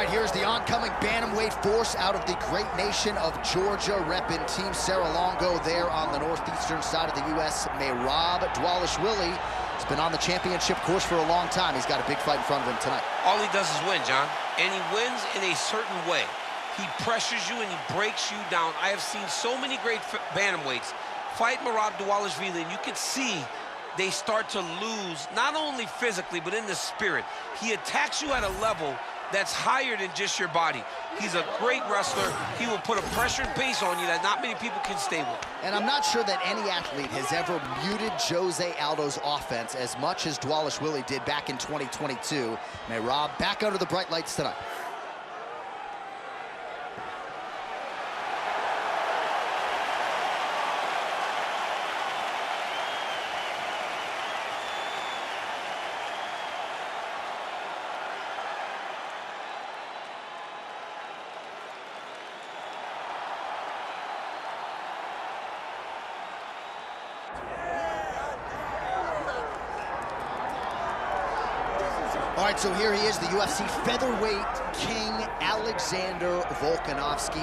right, here's the oncoming bantamweight force out of the great nation of Georgia, repping Team Serra-Longo there on the northeastern side of the U.S. Merab Dvalishili has been on the championship course for a long time. He's got a big fight in front of him tonight. All he does is win, John, and he wins in a certain way. He pressures you and he breaks you down. I have seen so many great bantamweights fight Merab Dvalishili, and you can see they start to lose, not only physically, but in the spirit. He attacks you at a level that's higher than just your body. He's a great wrestler. He will put a pressure and pace on you that not many people can stay with. And I'm not sure that any athlete has ever muted Jose Aldo's offense as much as Dvalishili did back in 2022. Merab back under the bright lights tonight. All right, so here he is, the UFC featherweight king, Alexander Volkanovski.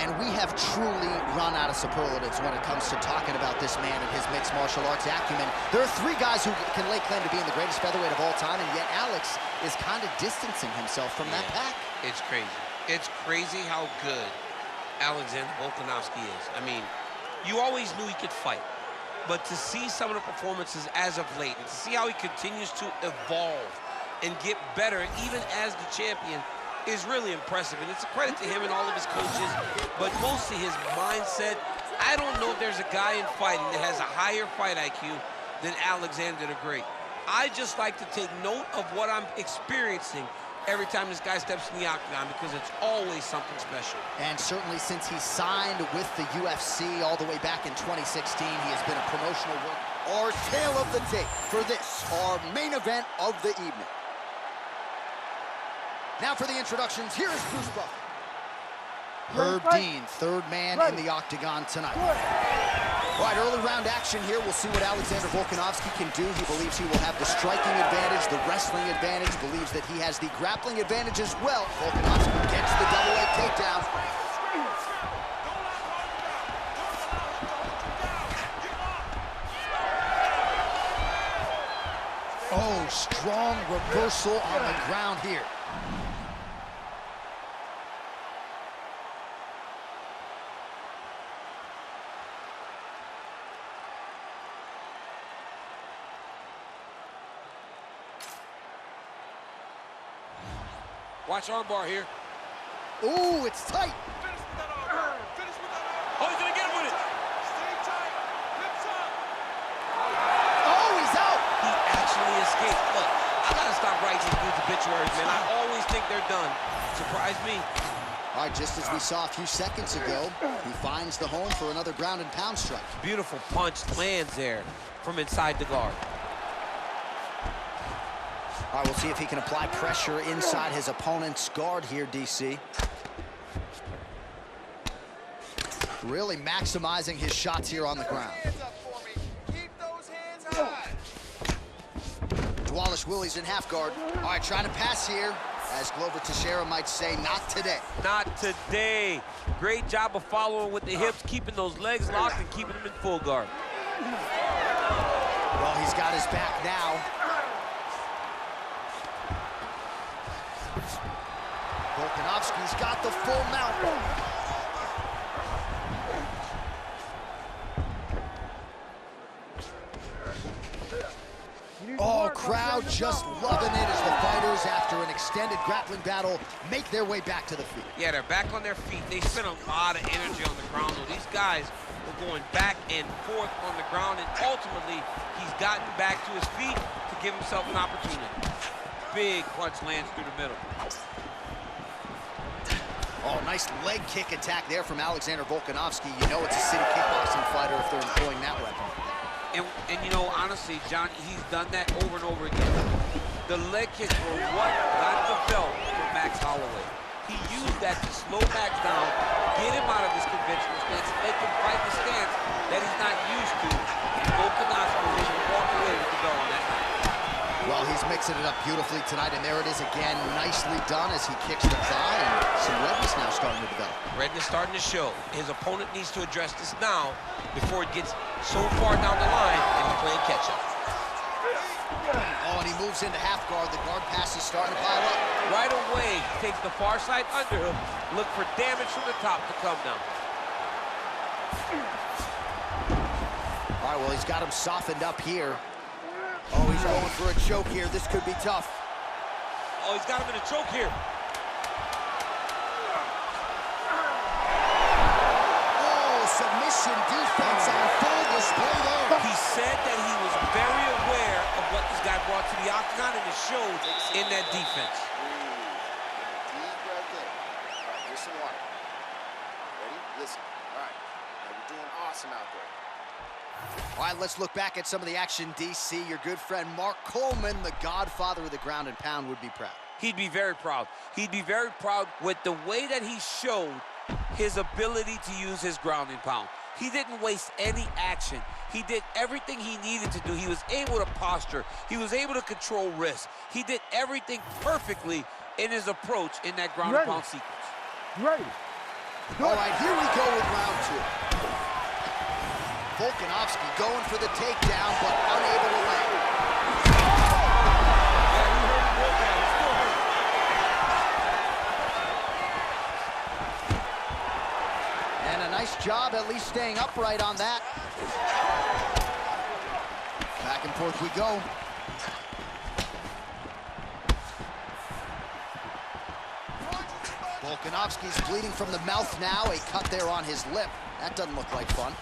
And we have truly run out of superlatives when it comes to talking about this man and his mixed martial arts acumen. There are three guys who can lay claim to being the greatest featherweight of all time, and yet Alex is kind of distancing himself from that pack. It's crazy. It's crazy how good Alexander Volkanovski is. I mean, you always knew he could fight, but to see some of the performances as of late, and to see how he continues to evolve and get better, even as the champion, is really impressive. And it's a credit to him and all of his coaches, but mostly his mindset. I don't know if there's a guy in fighting that has a higher fight IQ than Alexander the Great. I just like to take note of what I'm experiencing every time this guy steps in the octagon, because it's always something special. And certainly since he signed with the UFC all the way back in 2016, he has been a promotional work. Our tale of the tape for this, our main event of the evening. Now for the introductions, here is Bruce Buff. Herb Dean, third man in the octagon tonight. All right, early round action here. We'll see what Alexander Volkanovski can do. He believes he will have the striking advantage, the wrestling advantage, believes that he has the grappling advantage as well. Volkanovski gets the double leg takedown. Oh, strong reversal on the ground here. Watch armbar here. Ooh, it's tight. Oh, he's gonna get him with it. Oh, he's out. He actually escaped. Look, I gotta stop writing these dudes obituaries, man. I always think they're done. Surprise me. All right, just as we saw a few seconds ago, he finds the home for another ground and pound strike. Beautiful punch lands there from inside the guard. All right, we'll see if he can apply pressure inside his opponent's guard here, DC. Really maximizing his shots here on the ground. Dvalishili's in half guard. All right, trying to pass here. As Glover Teixeira might say, not today. Not today. Great job of following with the hips, keeping those legs locked and keeping them in full guard. Well, he's got his back now. Volkanovski's got the full mount. Oh, crowd just loving it as the fighters, after an extended grappling battle, make their way back to the feet. Yeah, they're back on their feet. They spent a lot of energy on the ground, though. These guys were going back and forth on the ground, and ultimately, he's gotten back to his feet to give himself an opportunity. Big punch lands through the middle. Oh, nice leg kick attack there from Alexander Volkanovski. You know it's a city kickboxing fighter if they're employing that weapon. And you know, honestly, John, he's done that over and over again. The leg kicks were what got the belt from Max Holloway. He used that to slow Max down, get him out of his conventional stance, make him fight the stance that he's not used to. And Volkanovski was able to walk away with the belt on that night. Well, he's mixed mixing it up beautifully tonight, and there it is again, nicely done as he kicks the thigh, and some redness now starting to develop. Redness starting to show. His opponent needs to address this now before it gets so far down the line and he's playing catch-up. Oh, and he moves into half guard. The guard pass is starting to pile up. Right away, takes the far side underhook. Look for damage from the top to come now. All right, well, he's got him softened up here. Oh, he's going for a choke here. This could be tough. Oh, he's got him in a choke here. Oh, submission defense on full display there. He said that he was very aware of what this guy brought to the octagon, and it showed in that defense. Deep breath in. All right, here's some water. Ready? Listen. All right. Now you're doing awesome out there. All right, let's look back at some of the action, DC. Your good friend Mark Coleman, the godfather of the ground and pound, would be proud. He'd be very proud. He'd be very proud with the way that he showed his ability to use his ground and pound. He didn't waste any action. He did everything he needed to do. He was able to posture. He was able to control risk. He did everything perfectly in his approach in that ground and pound sequence. Ready. All right, here we go with round two. Volkanovski going for the takedown, but unable to land. And a nice job at least staying upright on that. Back and forth we go. Volkanovski's bleeding from the mouth now. A cut there on his lip. That doesn't look like fun.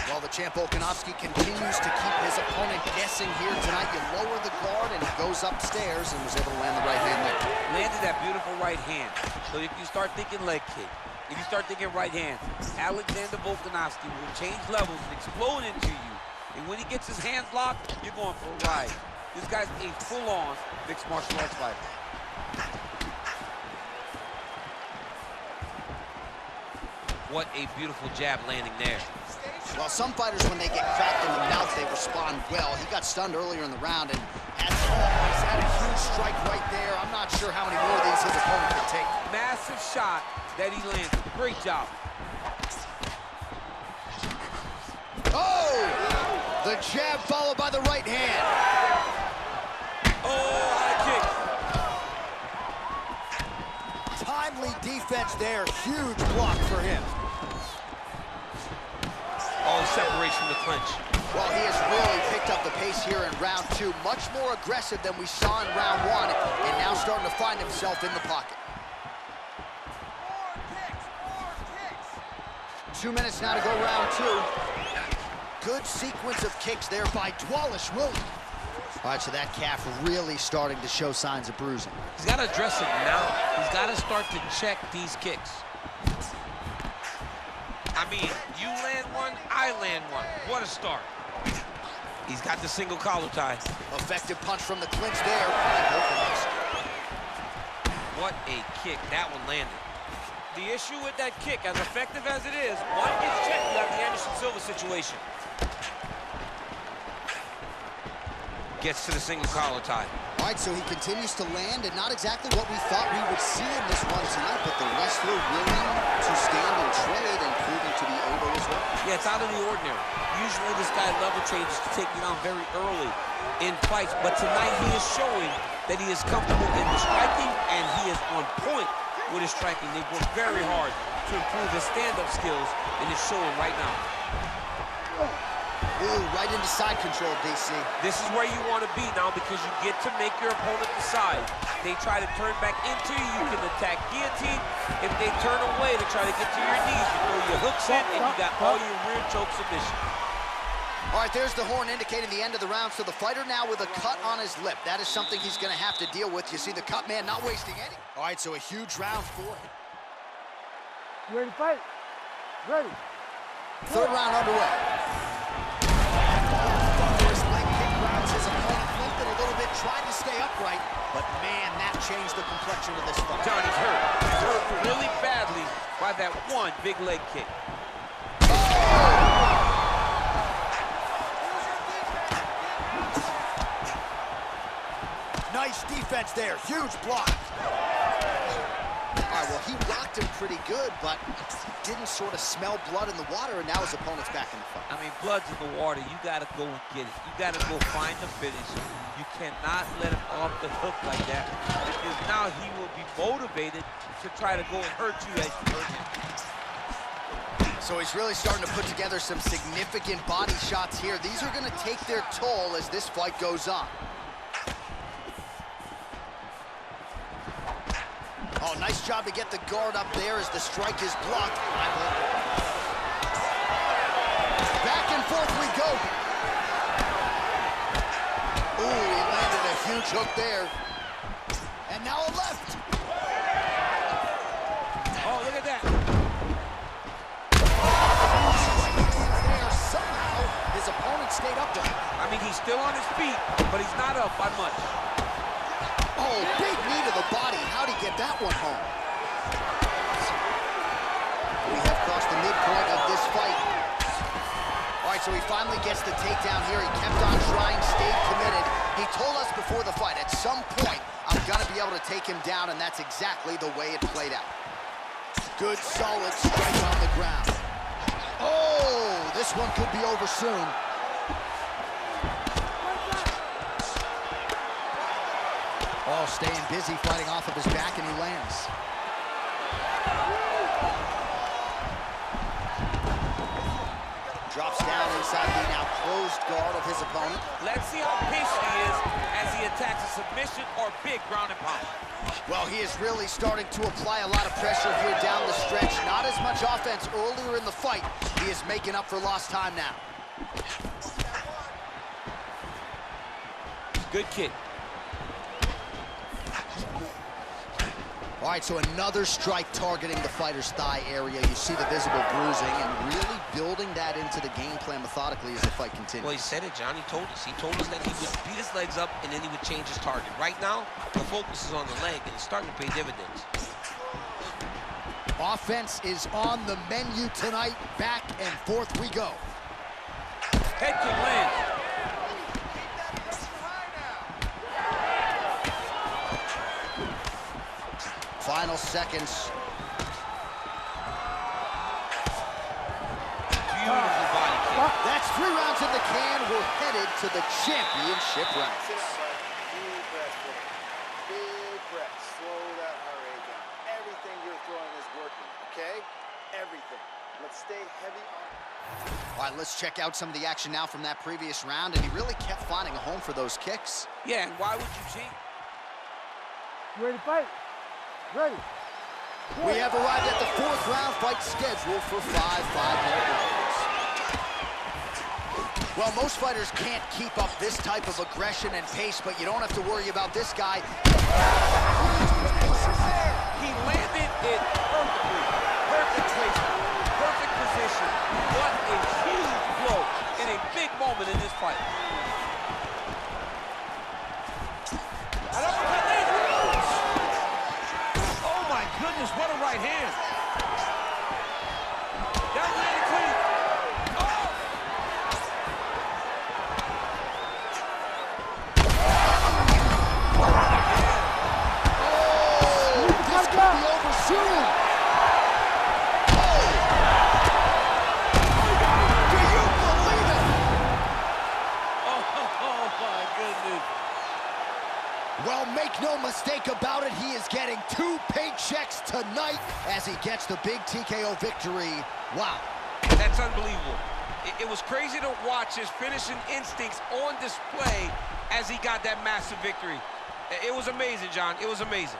While the champ Volkanovski continues to keep his opponent guessing here tonight, you lower the guard and he goes upstairs and was able to land the right hand there. Landed that beautiful right hand. So if you start thinking leg kick, if you start thinking right hand, Alexander Volkanovski will change levels and explode into you. And when he gets his hands locked, you're going for a ride. This guy's a full-on mixed martial arts fighter. What a beautiful jab landing there. Well, some fighters, when they get cracked in the mouth, they respond well. He got stunned earlier in the round, and he's had a huge strike right there. I'm not sure how many more of these his opponent can take. Massive shot that he landed. Great job. Oh! The jab followed by the right hand. Oh, high kick. Timely defense there. Huge block for him. Oh, separates from the clinch. Well, he has really picked up the pace here in round two. Much more aggressive than we saw in round one, and now starting to find himself in the pocket. 2 minutes now to go round two. Good sequence of kicks there by Dvalishili. All right, so that calf really starting to show signs of bruising. He's got to address it now. He's got to start to check these kicks. I mean, you land one, I land one. What a start. He's got the single collar tie. Effective punch from the clinch there. What a kick. That one landed. The issue with that kick, as effective as it is, one gets checked, you have the Anderson Silva situation. Gets to the single collar tie. All right, so he continues to land, and not exactly what we thought we would see in this one tonight, but the wrestler willing to stand and trade and proving to be able as well. Yeah, it's out of the ordinary. Usually this guy level changes to take you down very early in fights, but tonight he is showing that he is comfortable in the striking, and he is on point with his striking. They've worked very hard to improve his stand-up skills, and it's showing right now. Ooh, right into side control, DC. This is where you want to be now because you get to make your opponent decide. They try to turn back into you, you can attack guillotine. If they turn away to try to get to your knees, you throw your hooks in, and you got all your rear choke submission. All right, there's the horn indicating the end of the round. So the fighter now with a cut on his lip. That is something he's going to have to deal with. You see the cut man not wasting any. All right, so a huge round for him. You ready to fight? Ready. Third round underway. First leg kick rounds his opponent limped it a little bit, tried to stay upright, but man, that changed the complexion of this fight. Johnny's hurt. He's hurt really badly by that one big leg kick. Nice defense there. Huge block. All right, well, he rocked him pretty good, but didn't sort of smell blood in the water, and now his opponent's back in the fight. I mean, blood's in the water. You got to go and get it. You got to go find the finish. You cannot let him off the hook like that, because now he will be motivated to try to go and hurt you as you hurt him. So he's really starting to put together some significant body shots here. These are going to take their toll as this fight goes on. Oh, nice job to get the guard up there as the strike is blocked. Back and forth we go. Ooh, he landed a huge hook there. And now a left. Oh, look at that. There, somehow, his opponent stayed up there. I mean, he's still on his feet, but he's not up by much. Oh, big knee to the body. How'd he get that one home? We have crossed the midpoint of this fight. All right, so he finally gets the takedown here. He kept on trying, stayed committed. He told us before the fight, at some point, I'm gonna be able to take him down, and that's exactly the way it played out. Good, solid strike on the ground. Oh, this one could be over soon. Oh, staying busy, fighting off of his back, and he lands. Drops down inside the now closed guard of his opponent. Let's see how patient he is as he attacks a submission or big ground and pound. Well, he is really starting to apply a lot of pressure here down the stretch. Not as much offense earlier in the fight. He is making up for lost time now. Good kick. All right, so another strike targeting the fighter's thigh area. You see the visible bruising and really building that into the game plan methodically as the fight continues. Well, he said it, John. He told us. He told us that he would beat his legs up and then he would change his target. Right now, the focus is on the leg and it's starting to pay dividends. Offense is on the menu tonight. Back and forth we go. Head kick lands. Final seconds. Beautiful body kick. That's 3 rounds in the can. We're headed to the championship round. Big breath, big breath. Slow that heart rate down. Everything you're throwing is working, okay? Everything. Let's stay heavy on. All right, let's check out some of the action now from that previous round, and he really kept finding a home for those kicks. Yeah, and why would you change? You ready to fight? Ready. We have arrived at the 4th round fight scheduled for 5 5-minute rounds. Well, most fighters can't keep up this type of aggression and pace, but you don't have to worry about this guy. He landed it perfectly. Perfect placement. Perfect position. What a huge blow in a big moment in this fight. Goodness, what a right hand. That landed clean. Oh! Oh, this could be over soon. Oh! Do you believe it? Oh, my goodness. Well, make no mistake about it, he is getting 2 paychecks tonight as he gets the big TKO victory. Wow. That's unbelievable. It was crazy to watch his finishing instincts on display as he got that massive victory. It was amazing, John. It was amazing.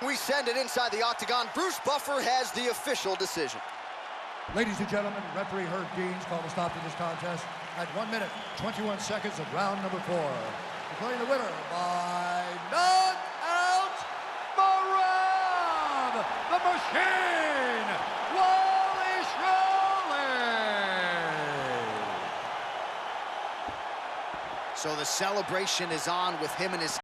We send it inside the octagon. Bruce Buffer has the official decision. Ladies and gentlemen, referee Herb Deans called a stop to this contest at 1 minute, 21 seconds of round number 4. Declaring the winner by knockout, Merab, the Machine, Dvalishili. So the celebration is on with him and his